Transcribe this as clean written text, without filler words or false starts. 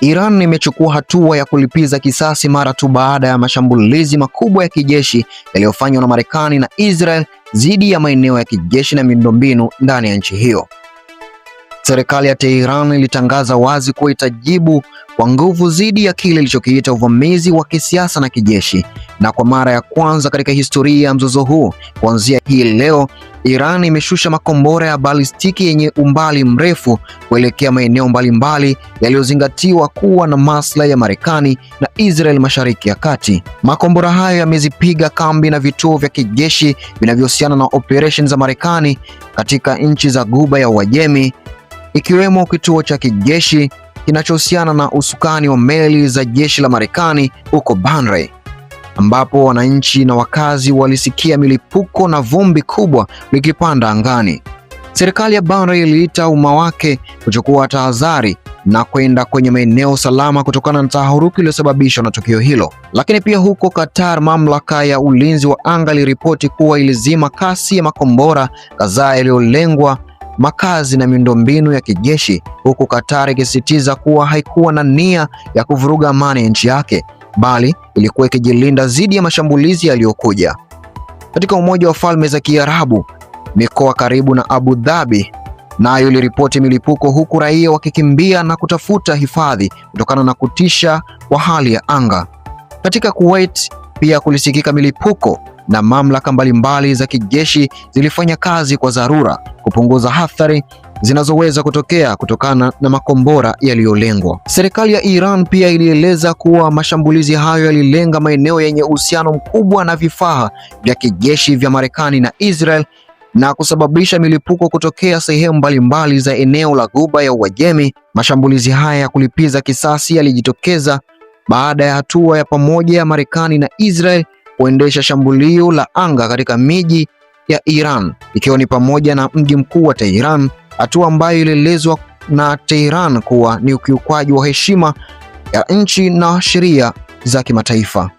Iran imechukua hatua ya kulipiza kisasi mara tu baada ya mashambulizi makubwa ya kijeshi yaliyofanywa na Marekani na Israel dhidi ya maeneo ya kijeshi na miundombinu ndani ya nchi hiyo. Serikali ya Tehran ilitangaza wazi kuwa itajibu kwa nguvu dhidi ya kile ilichokiita uvamizi wa kisiasa na kijeshi, na kwa mara ya kwanza katika historia ya mzozo huu, kuanzia hii leo, Iran imeshusha makombora ya balistiki yenye umbali mrefu kuelekea maeneo mbalimbali yaliyozingatiwa kuwa na maslahi ya Marekani na Israel Mashariki ya Kati. Makombora hayo yamezipiga kambi na vituo vya kijeshi vinavyohusiana na operesheni za Marekani katika nchi za Ghuba ya Uajemi, ikiwemo kituo cha kijeshi kinachohusiana na usukani wa meli za jeshi la Marekani huko Bahrain, ambapo wananchi na wakazi walisikia milipuko na vumbi kubwa likipanda angani. Serikali ya Bahrain iliita umma wake kuchukua tahadhari na kwenda kwenye maeneo salama kutokana na taharuki iliyosababishwa na tukio hilo. Lakini pia huko Qatar, mamlaka ya ulinzi wa anga iliripoti kuwa ilizima kasi ya makombora kadhaa yaliyolengwa makazi na miundombinu ya kijeshi, huku Qatar ikisisitiza kuwa haikuwa na nia ya kuvuruga amani ya nchi yake, bali ilikuwa ikijilinda dhidi ya mashambulizi yaliyokuja. Katika Umoja wa Falme za Kiarabu, mikoa karibu na Abu Dhabi nayo iliripoti milipuko, huku raia wakikimbia na kutafuta hifadhi kutokana na kutisha kwa hali ya anga. Katika Kuwait pia kulisikika milipuko na mamlaka mbalimbali za kijeshi zilifanya kazi kwa dharura kupunguza athari zinazoweza kutokea kutokana na makombora yaliyolengwa. Serikali ya Iran pia ilieleza kuwa mashambulizi hayo yalilenga maeneo yenye uhusiano mkubwa na vifaa vya kijeshi vya Marekani na Israel na kusababisha milipuko kutokea sehemu mbalimbali za eneo la Ghuba ya Uajemi. Mashambulizi haya ya kulipiza kisasi yalijitokeza baada ya hatua ya pamoja ya Marekani na Israel kuendesha shambulio la anga katika miji ya Iran, ikiwa ni pamoja na mji mkuu wa Tehran, hatua ambayo ilielezwa na Tehran kuwa ni ukiukwaji wa heshima ya nchi na sheria za kimataifa.